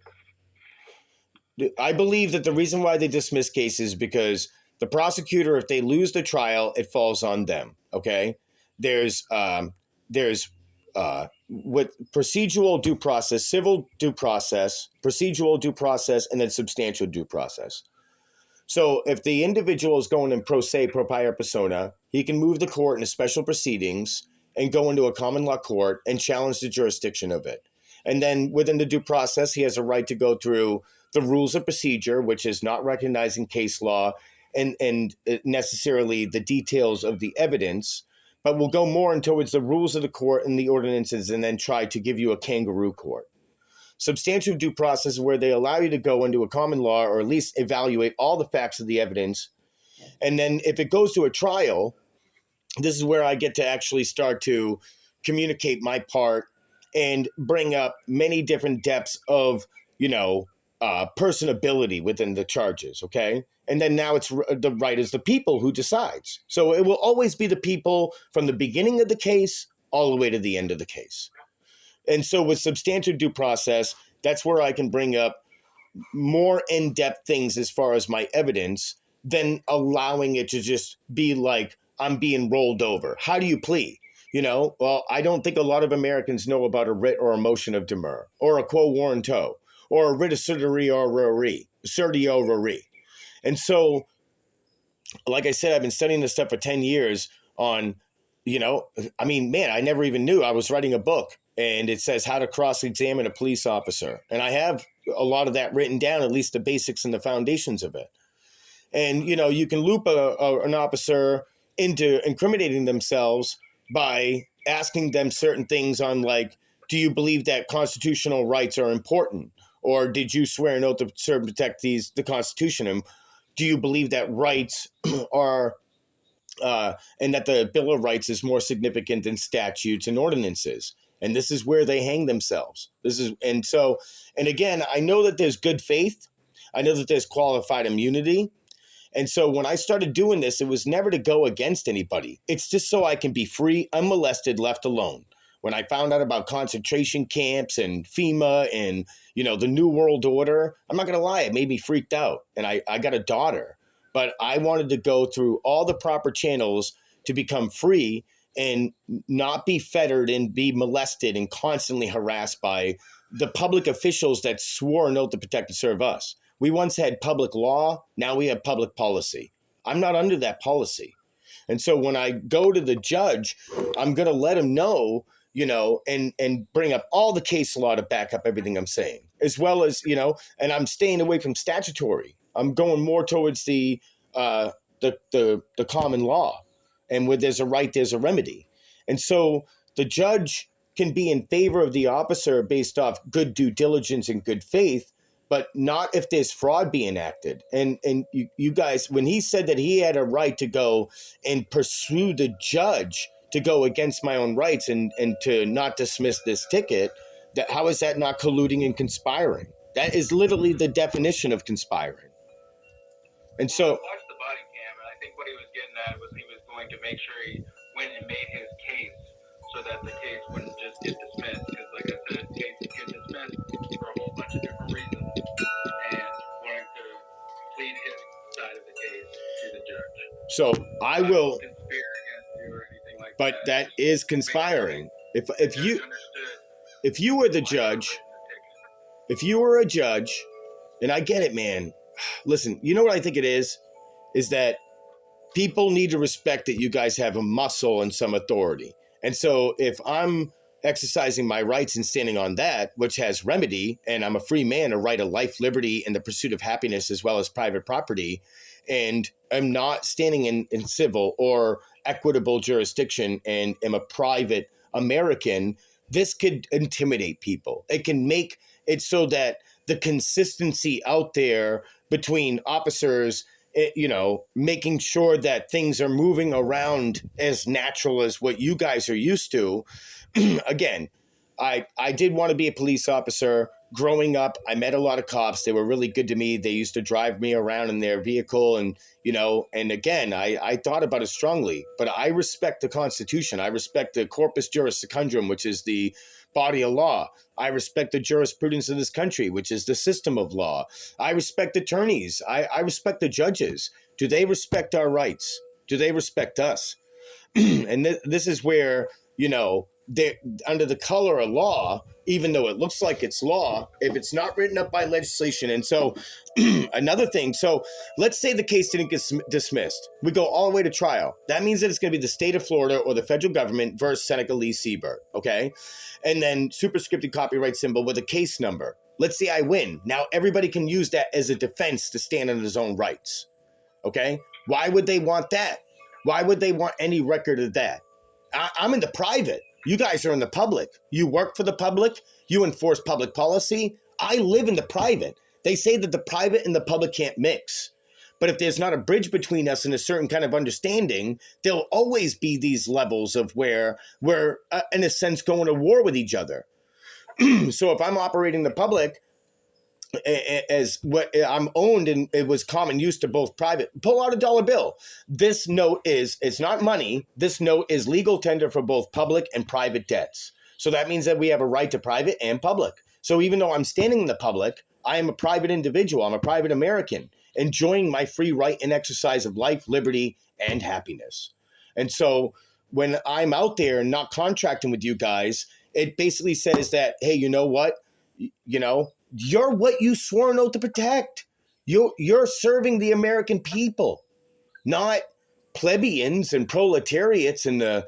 I believe that the reason why they dismiss cases is because the prosecutor, if they lose the trial, it falls on them. Okay, there's with procedural due process, civil due process, procedural due process, and then substantial due process. So if the individual is going in pro se, pro prior persona, he can move the court into special proceedings and go into a common law court and challenge the jurisdiction of it. And then within the due process, he has a right to go through the rules of procedure, which is not recognizing case law and necessarily the details of the evidence, but we'll go more in towards the rules of the court and the ordinances and then try to give you a kangaroo court. Substantial due process is where they allow you to go into a common law or at least evaluate all the facts of the evidence. And then if it goes to a trial, this is where I get to actually start to communicate my part and bring up many different depths of, personability within the charges, okay? And then now it's the right is the people who decides. So it will always be the people from the beginning of the case all the way to the end of the case. And so with substantial due process, that's where I can bring up more in-depth things as far as my evidence than allowing it to just be like I'm being rolled over. How do you plead? Well, I don't think a lot of Americans know about a writ or a motion of demur or a quo warranto or a writ of certiorari. And so, like I said, I've been studying this stuff for 10 years on, I never even knew. I was writing a book and it says how to cross-examine a police officer. And I have a lot of that written down, at least the basics and the foundations of it. And, you can loop an officer into incriminating themselves by asking them certain things on, like, do you believe that constitutional rights are important? Or did you swear an oath to serve and protect the Constitution? And do you believe that rights are, and that the Bill of Rights is more significant than statutes and ordinances? And this is where they hang themselves. And again, I know that there's good faith. I know that there's qualified immunity. And so when I started doing this, it was never to go against anybody. It's just so I can be free, unmolested, left alone. When I found out about concentration camps and FEMA and, the New World Order, I'm not going to lie, it made me freaked out. And I got a daughter, but I wanted to go through all the proper channels to become free and not be fettered and be molested and constantly harassed by the public officials that swore an oath to protect and serve us. We once had public law. Now we have public policy. I'm not under that policy. And so when I go to the judge, I'm going to let him know, and bring up all the case law to back up everything I'm saying, as well as, and I'm staying away from statutory. I'm going more towards the common law. And where there's a right, there's a remedy. And so the judge can be in favor of the officer based off good due diligence and good faith, but not if there's fraud being acted. And you guys, when he said that he had a right to go and pursue the judge to go against my own rights and to not dismiss this ticket, how is that not colluding and conspiring? That is literally the definition of conspiring. And so, I watched the body cam, and I think what he was getting at was he was going to make sure he went and made his case so that the case wouldn't just get dismissed. Because, like I said, cases get dismissed for a whole bunch of different reasons, and wanted to plead his side of the case to the judge. So I will conspire against you or anything like but that. that is conspiring. If you were the judge, if you were a judge, and I get it, man. Listen, you know what I think it is that people need to respect that you guys have a muscle and some authority. And so if I'm exercising my rights and standing on that, which has remedy, and I'm a free man, a right of life, liberty, and the pursuit of happiness, as well as private property, and I'm not standing in civil or equitable jurisdiction and am a private American, this could intimidate people. It can make it so that the consistency out there between officers, making sure that things are moving around as natural as what you guys are used to. Again, I did want to be a police officer. Growing up, I met a lot of cops. They were really good to me. They used to drive me around in their vehicle. And, and again, I thought about it strongly. But I respect the Constitution. I respect the corpus juris secundum, which is the body of law. I respect the jurisprudence of this country, which is the system of law. I respect attorneys. I respect the judges. Do they respect our rights? Do they respect us? And this is where, they're under the color of law, even though it looks like it's law, if it's not written up by legislation. And so another thing, so let's say the case didn't get dismissed. We go all the way to trial. That means that it's going to be the state of Florida or the federal government versus Seneca Lee Siebert, okay? And then superscripted copyright symbol with a case number. Let's say I win. Now everybody can use that as a defense to stand on his own rights, okay? Why would they want that? Why would they want any record of that? I'm in the private. You guys are in the public. You work for the public. You enforce public policy. I live in the private. They say that the private and the public can't mix. But if there's not a bridge between us and a certain kind of understanding, there'll always be these levels of where we're, in a sense, going to war with each other. So if I'm operating the public as what I'm owned, and it was common use to both private, pull out a dollar bill. This note it's not money. This note is legal tender for both public and private debts. So that means that we have a right to private and public. So even though I'm standing in the public, I am a private individual. I'm a private American enjoying my free right and exercise of life, liberty, and happiness. And so when I'm out there and not contracting with you guys, it basically says that, hey, you know what? You're what you swore an oath to protect. You're serving the American people, not plebeians and proletariats and I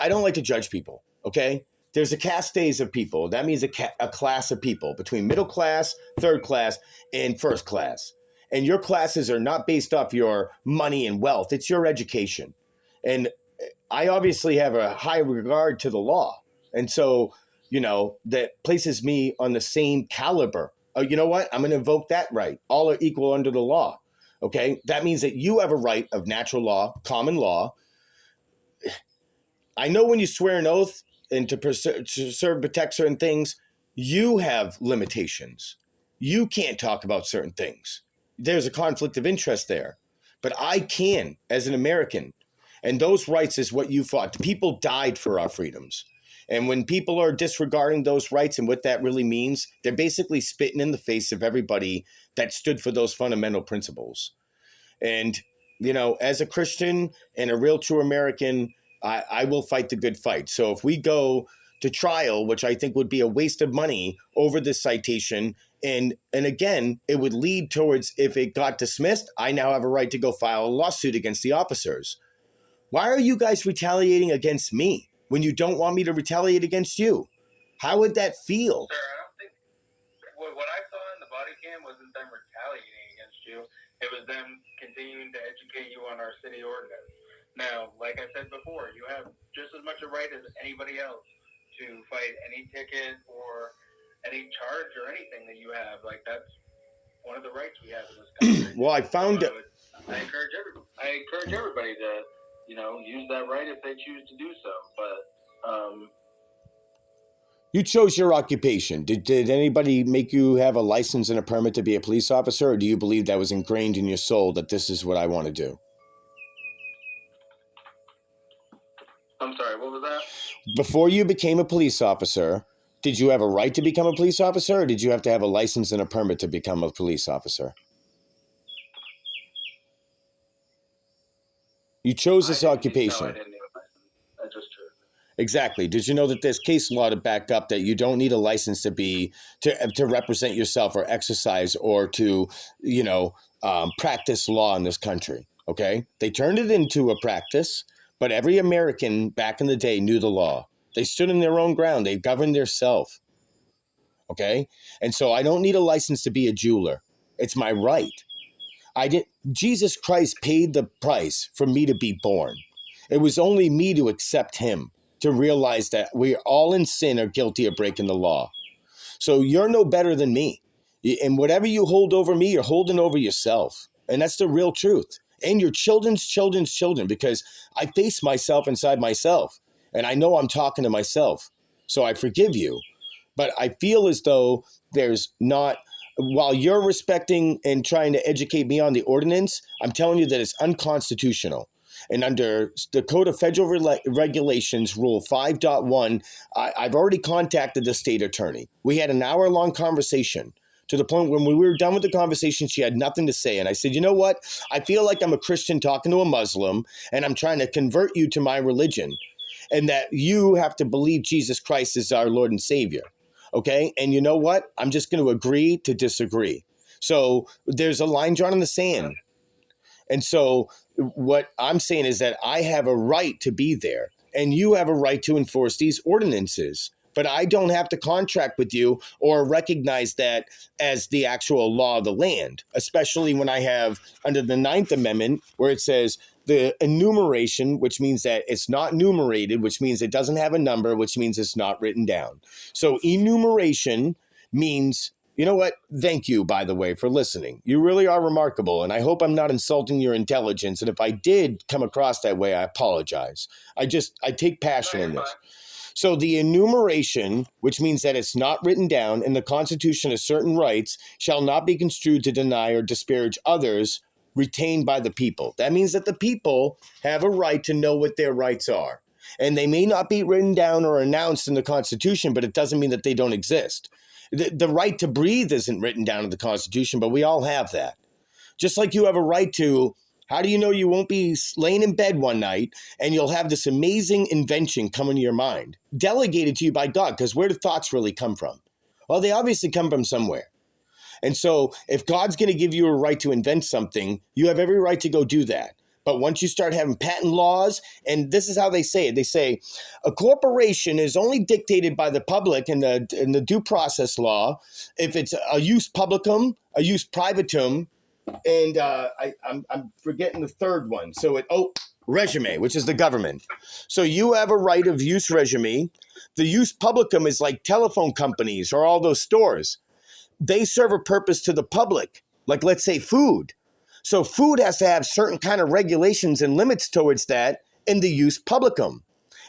don't like to judge people, okay? There's a castes of people. That means a class of people between middle class, third class, and first class. And your classes are not based off your money and wealth. It's your education. And I obviously have a high regard to the law. And so, that places me on the same caliber. Oh, you know what? I'm going to invoke that right. All are equal under the law. Okay. That means that you have a right of natural law, common law. I know when you swear an oath and to serve, protect certain things, you have limitations. You can't talk about certain things. There's a conflict of interest there, but I can as an American. And those rights is what you fought. People died for our freedoms. And when people are disregarding those rights and what that really means, they're basically spitting in the face of everybody that stood for those fundamental principles. And, as a Christian and a real true American, I will fight the good fight. So if we go to trial, which I think would be a waste of money over this citation, and again, it would lead towards, if it got dismissed, I now have a right to go file a lawsuit against the officers. Why are you guys retaliating against me when you don't want me to retaliate against you? How would that feel? Sir, I don't think what I saw in the body cam wasn't them retaliating against you. It was them continuing to educate you on our city ordinance. Now, like I said before, you have just as much a right as anybody else to fight any ticket or any charge or anything that you have. Like, that's one of the rights we have in this country. Well, I found it. I encourage everybody to, use that right if they choose to do so. But you chose your occupation. Did anybody make you have a license and a permit to be a police officer, or do you believe that was ingrained in your soul that this is what I want to do? I'm sorry, what was that? Before you became a police officer, did you have a right to become a police officer, or did you have to have a license and a permit to become a police officer? You chose this occupation. No, I didn't need a license. I just chose it. Exactly. Did you know that there's case law to back up that you don't need a license to represent yourself or exercise or to, practice law in this country? Okay. They turned it into a practice, but every American back in the day knew the law. They stood in their own ground. They governed themselves. Okay. And so I don't need a license to be a jeweler. It's my right. Jesus Christ paid the price for me to be born. It was only me to accept him, to realize that we all in sin are guilty of breaking the law. So you're no better than me. And whatever you hold over me, you're holding over yourself. And that's the real truth. And your children's children's children, because I face myself inside myself. And I know I'm talking to myself. So I forgive you. But I feel as though there's not, while you're respecting and trying to educate me on the ordinance, I'm telling you that it's unconstitutional. And under the Code of Federal Regulations, Rule 5.1, I've already contacted the state attorney. We had an hour-long conversation to the point when we were done with the conversation, she had nothing to say. And I said, you know what? I feel like I'm a Christian talking to a Muslim, and I'm trying to convert you to my religion, and that you have to believe Jesus Christ is our Lord and Savior. Okay? And you know what? I'm just going to agree to disagree. So there's a line drawn in the sand. And so what I'm saying is that I have a right to be there, and you have a right to enforce these ordinances. But I don't have to contract with you or recognize that as the actual law of the land, especially when I have under the 9th Amendment where it says the enumeration, which means that it's not numerated, which means it doesn't have a number, which means it's not written down. So enumeration means, you know what? Thank you, by the way, for listening. You really are remarkable, and I hope I'm not insulting your intelligence. And if I did come across that way, I apologize. I take passion in this. So the enumeration, which means that it's not written down in the Constitution of certain rights, shall not be construed to deny or disparage others retained by the people. That means that the people have a right to know what their rights are. And they may not be written down or announced in the Constitution, but it doesn't mean that they don't exist. The right to breathe isn't written down in the Constitution, but we all have that. Just like you have a right to, how do you know you won't be laying in bed one night and you'll have this amazing invention come into your mind, delegated to you by God? Because where do thoughts really come from? Well, they obviously come from somewhere. And so if God's going to give you a right to invent something, you have every right to go do that. But once you start having patent laws, and this is how they say it, they say a corporation is only dictated by the public in the due process law if it's a use publicum, a use privatum, and I'm forgetting the third one. So resume, which is the government. So you have a right of use resume. The use publicum is like telephone companies or all those stores. They serve a purpose to the public, like let's say food. So food has to have certain kind of regulations and limits towards that in the use publicum.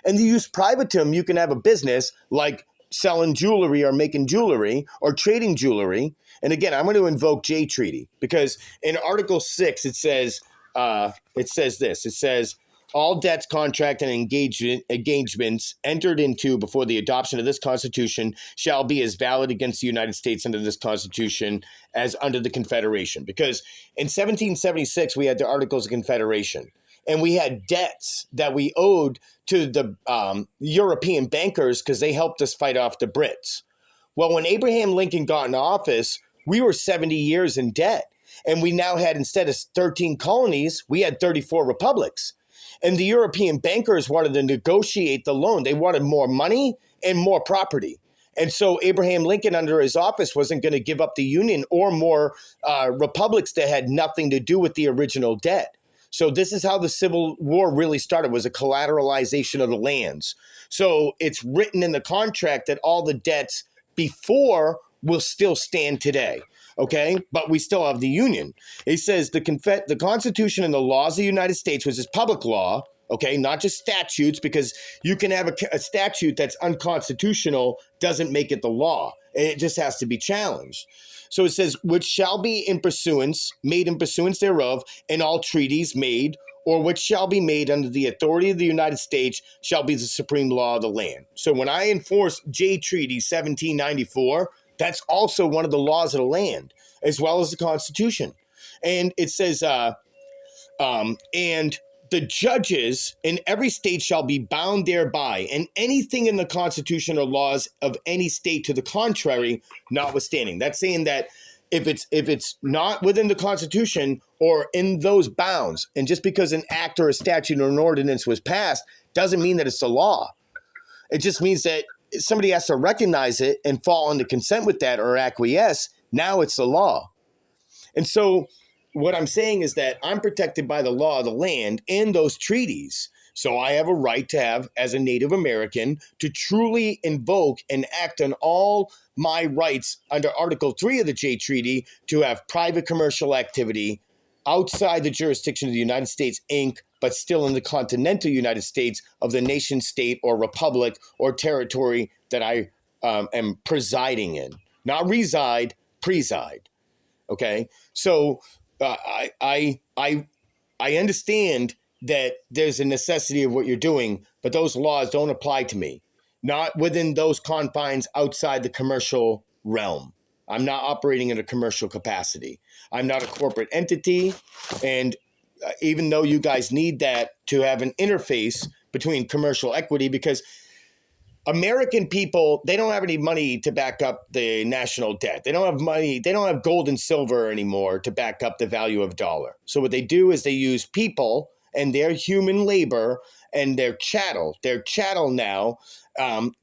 In the use privatum, you can have a business like selling jewelry or making jewelry or trading jewelry. And again, I'm going to invoke J Treaty because in Article 6, it says this. It says all debts, contract, and engagements entered into before the adoption of this Constitution shall be as valid against the United States under this Constitution as under the Confederation. Because in 1776, we had the Articles of Confederation, and we had debts that we owed to the European bankers because they helped us fight off the Brits. Well, when Abraham Lincoln got in office, we were 70 years in debt. And we now had, instead of 13 colonies, we had 34 republics. And the European bankers wanted to negotiate the loan. They wanted more money and more property. And so Abraham Lincoln, under his office, wasn't going to give up the Union or more republics that had nothing to do with the original debt. So this is how the Civil War really started, was a collateralization of the lands. So it's written in the contract that all the debts before will still stand today. Okay, but we still have the Union. It says the Constitution and the laws of the United States, which is public law, okay, not just statutes, because you can have a statute that's unconstitutional, doesn't make it the law. It just has to be challenged. So it says, which shall be made in pursuance thereof, and all treaties made, or which shall be made under the authority of the United States, shall be the supreme law of the land. So when I enforce J Treaty 1794, that's also one of the laws of the land, as well as the Constitution. And it says, and the judges in every state shall be bound thereby, and anything in the Constitution or laws of any state to the contrary, notwithstanding. That's saying that if it's not within the Constitution or in those bounds, and just because an act or a statute or an ordinance was passed, doesn't mean that it's the law. It just means that somebody has to recognize it and fall into consent with that or acquiesce. Now it's the law. And so what I'm saying is that I'm protected by the law of the land and those treaties. So I have a right to have, as a Native American, to truly invoke and act on all my rights under Article 3 of the J Treaty to have private commercial activity outside the jurisdiction of the United States, Inc., but still in the continental United States of the nation state or republic or territory that I am presiding in. Not reside, preside. Okay? So I understand that there's a necessity of what you're doing, but those laws don't apply to me. Not within those confines outside the commercial realm. I'm not operating in a commercial capacity. I'm not a corporate entity. And even though you guys need that to have an interface between commercial equity, because American people, they don't have any money to back up the national debt. They don't have money. They don't have gold and silver anymore to back up the value of dollar. So what they do is they use people and their human labor and their chattel now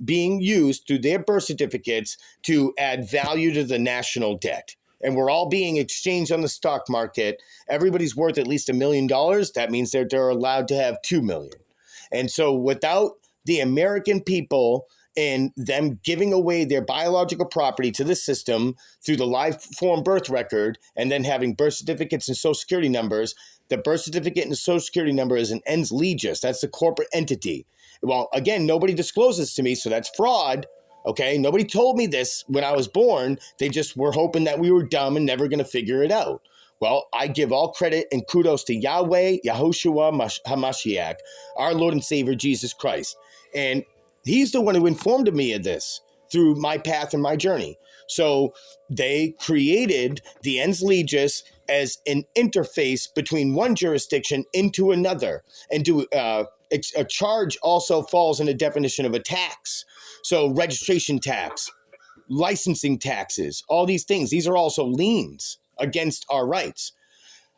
being used through their birth certificates to add value to the national debt. And we're all being exchanged on the stock market. Everybody's worth at least $1 million. That means that they're allowed to have 2 million. And so without the American people and them giving away their biological property to the system through the live form birth record and then having birth certificates and social security numbers, the birth certificate and the social security number is an ens legis. That's the corporate entity. Well, again, nobody discloses to me, so that's fraud. Okay, nobody told me this when I was born. They just were hoping that we were dumb and never going to figure it out. Well, I give all credit and kudos to Yahweh, Yahushua HaMashiach, our Lord and Savior, Jesus Christ. And he's the one who informed me of this through my path and my journey. So they created the ens legis as an interface between one jurisdiction into another. And a charge also falls in the definition of a tax. So registration tax, licensing taxes, all these things, these are also liens against our rights.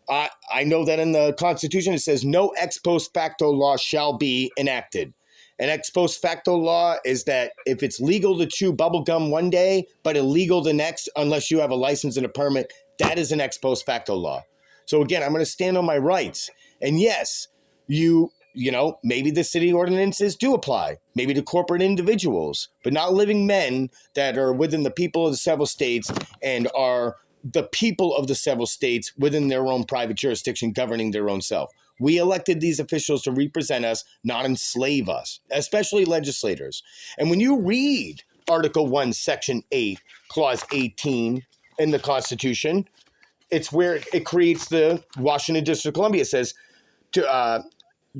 I know that in the Constitution it says no ex post facto law shall be enacted. An ex post facto law is that if it's legal to chew bubblegum one day, but illegal the next, unless you have a license and a permit, that is an ex post facto law. So again, I'm going to stand on my rights. And yes, you know, maybe the city ordinances do apply, maybe to corporate individuals, but not living men that are within the people of the several states and are the people of the several states within their own private jurisdiction governing their own self. We elected these officials to represent us, not enslave us, especially legislators. And when you read Article 1, Section 8, Clause 18 in the Constitution, it's where it creates the Washington District of Columbia. It says,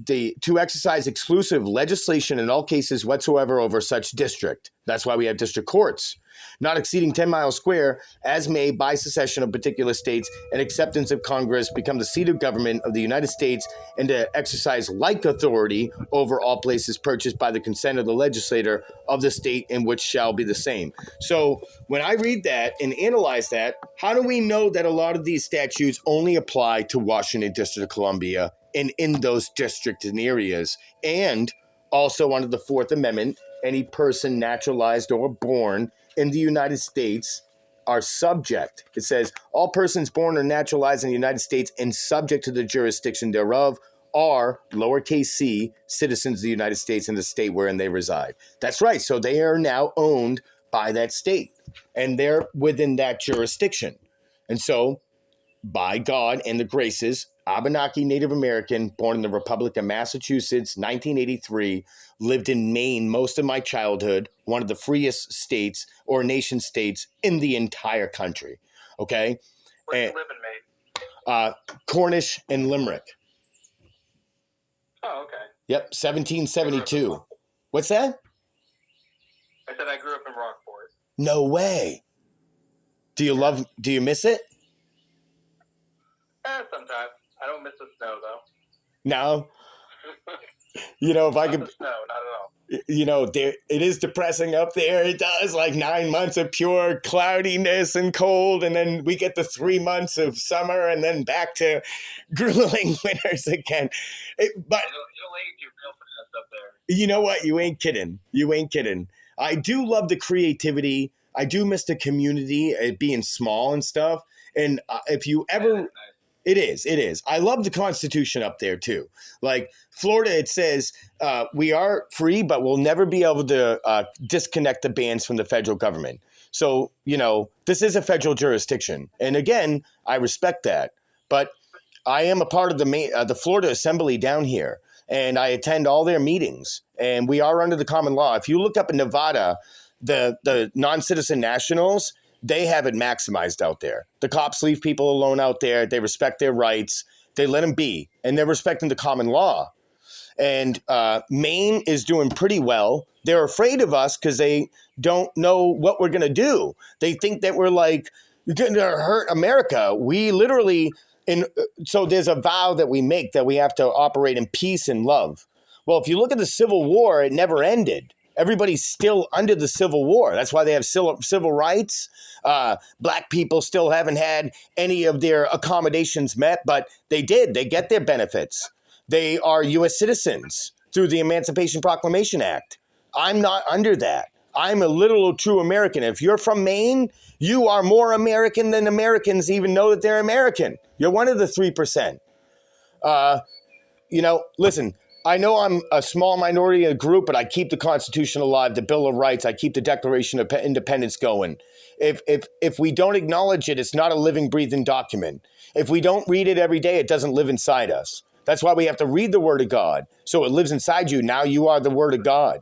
to exercise exclusive legislation in all cases whatsoever over such district. That's why we have district courts, not exceeding 10 miles square, as may by secession of particular states and acceptance of Congress become the seat of government of the United States, and to exercise like authority over all places purchased by the consent of the legislator of the state in which shall be the same. So when I read that and analyze that, how do we know that a lot of these statutes only apply to Washington District of Columbia and in those districts and areas? And also under the Fourth Amendment, any person naturalized or born in the United States are subject. It says, all persons born or naturalized in the United States and subject to the jurisdiction thereof are, lowercase c, citizens of the United States and the state wherein they reside. That's right. So they are now owned by that state, and they're within that jurisdiction. And so, by God and the graces, Abenaki Native American, born in the Republic of Massachusetts, 1983, lived in Maine most of my childhood, one of the freest states or nation states in the entire country. Okay? Where do you live in Maine? Cornish and Limerick. Oh, okay. Yep, 1772. What's that? I said I grew up in Rockport. No way. Do you miss it? Sometimes. I don't miss the snow, though. No. If I could. The snow, not at all. It is depressing up there. It does, like 9 months of pure cloudiness and cold, and then we get the 3 months of summer, and then back to grueling winters again. But it'll age you real fast up there. You know what? You ain't kidding. I do love the creativity. I do miss the community, it being small and stuff. And if you ever... Nice. It is. I love the Constitution up there, too. Like Florida, it says we are free, but we'll never be able to disconnect the bands from the federal government. So, this is a federal jurisdiction. And again, I respect that. But I am a part of the Florida Assembly down here, and I attend all their meetings. And we are under the common law. If you look up in Nevada, the non-citizen nationals, they have it maximized out there. The cops leave people alone out there. They respect their rights. They let them be. And they're respecting the common law. And Maine is doing pretty well. They're afraid of us because they don't know what we're going to do. They think that we're like, you're going to hurt America. We literally, so there's a vow that we make that we have to operate in peace and love. Well, if you look at the Civil War, it never ended. Everybody's still under the Civil War. That's why they have civil rights. Black people still haven't had any of their accommodations met, but they did. They get their benefits. They are U.S. citizens through the Emancipation Proclamation Act. I'm not under that. I'm a literal true American. If you're from Maine, you are more American than Americans even know that they're American. You're one of the 3%. Listen, I know I'm a small minority in a group, but I keep the Constitution alive, the Bill of Rights. I keep the Declaration of Independence going. If we don't acknowledge it, it's not a living, breathing document. If we don't read it every day, it doesn't live inside us. That's why we have to read the Word of God, so it lives inside you. Now you are the Word of God.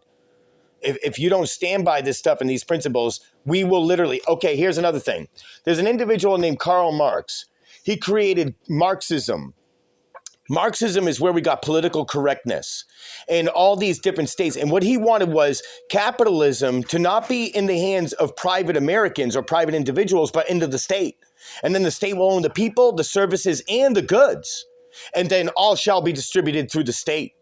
If you don't stand by this stuff and these principles, we will literally... Okay, here's another thing. There's an individual named Karl Marx. He created Marxism. Marxism is where we got political correctness in all these different states. And what he wanted was capitalism to not be in the hands of private Americans or private individuals, but into the state. And then the state will own the people, the services, and the goods. And then all shall be distributed through the state.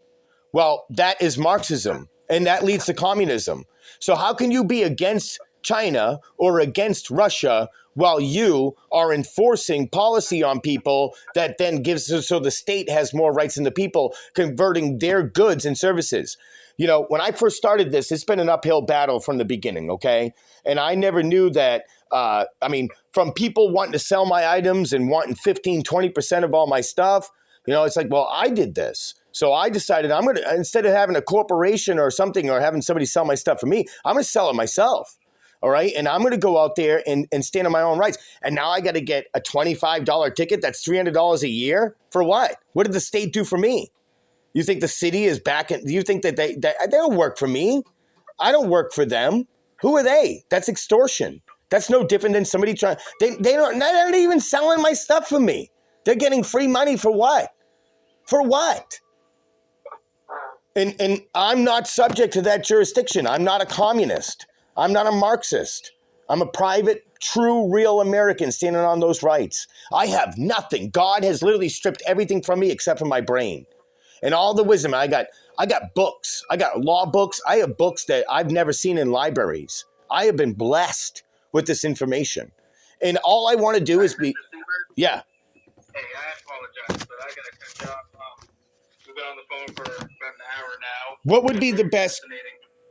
Well, that is Marxism, and that leads to communism. So how can you be against China or against Russia while you are enforcing policy on people that then gives, so the state has more rights than the people, converting their goods and services? When I first started this, it's been an uphill battle from the beginning, okay? And I never knew that, from people wanting to sell my items and wanting 15, 20% of all my stuff, it's like, well, I did this. So I decided I'm going to, instead of having a corporation or something or having somebody sell my stuff for me, I'm going to sell it myself. All right. And I'm going to go out there and stand on my own rights. And now I got to get a $25 ticket. That's $300 a year for what? What did the state do for me? You think the city is back? You think that they don't work for me? I don't work for them. Who are they? That's extortion. That's no different than somebody trying. They're not even selling my stuff for me. They're getting free money for what? For what? And I'm not subject to that jurisdiction. I'm not a communist. I'm not a Marxist. I'm a private, true, real American standing on those rights. I have nothing. God has literally stripped everything from me except for my brain and all the wisdom. I got books. I got law books. I have books that I've never seen in libraries. I have been blessed with this information. And all I want to do is be, yeah. Hey, I apologize, but I gotta cut you off. We've been on the phone for about an hour now. What would be the best?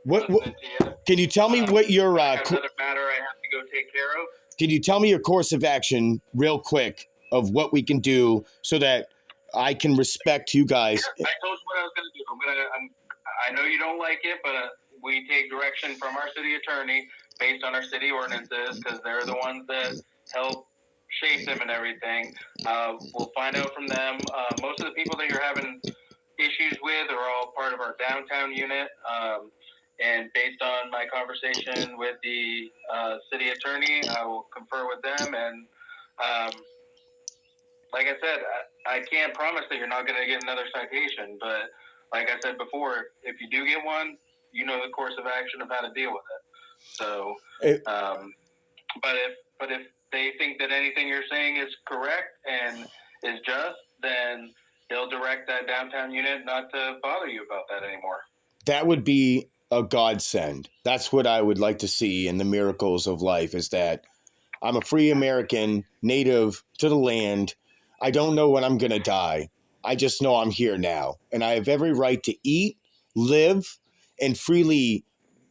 What Listening to you. can you tell me what your I got another matter I have to go take care of. Can you tell me your course of action real quick of what we can do so that I can respect you guys? Yeah, I told you what I was gonna do. I know you don't like it, but we take direction from our city attorney based on our city ordinances because they're the ones that help shape them and everything. We'll find out from them. Most of the people that you're having issues with are all part of our downtown unit. And based on my conversation with the city attorney, I will confer with them. And like I said, I can't promise that you're not going to get another citation. But like I said before, if you do get one, you know the course of action of how to deal with it. So, but if they think that anything you're saying is correct and is just, then they'll direct that downtown unit not to bother you about that anymore. That would be a godsend. That's what I would like to see in the miracles of life, is that I'm a free American, native to the land. I don't know when I'm going to die. I just know I'm here now. And I have every right to eat, live, and freely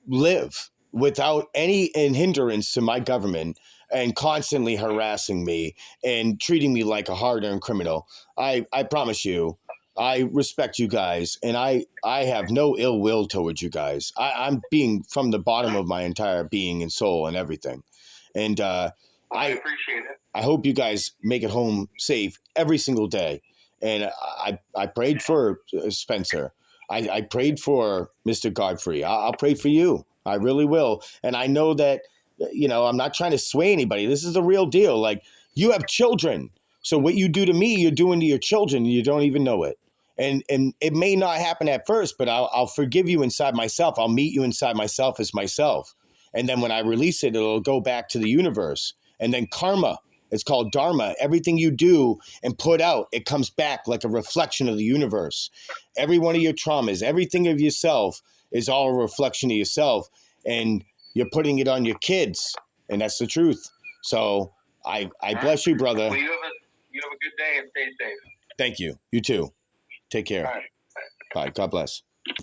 live without any hindrance to my government and constantly harassing me and treating me like a hard-earned criminal. I promise you, I respect you guys, and I have no ill will towards you guys. I'm being from the bottom of my entire being and soul and everything. And I appreciate it. I hope you guys make it home safe every single day. And I prayed for Spencer. I prayed for Mr. Godfrey. I'll pray for you. I really will. And I know that, I'm not trying to sway anybody. This is the real deal. Like, you have children. So what you do to me, you're doing to your children, and you don't even know it. And it may not happen at first, but I'll forgive you inside myself. I'll meet you inside myself as myself. And then when I release it, it'll go back to the universe. And then karma, it's called dharma. Everything you do and put out, it comes back like a reflection of the universe. Every one of your traumas, everything of yourself is all a reflection of yourself. And you're putting it on your kids. And that's the truth. So I bless you, brother. Well, you have a good day and stay safe. Thank you. You too. Take care. All right. Bye. God bless.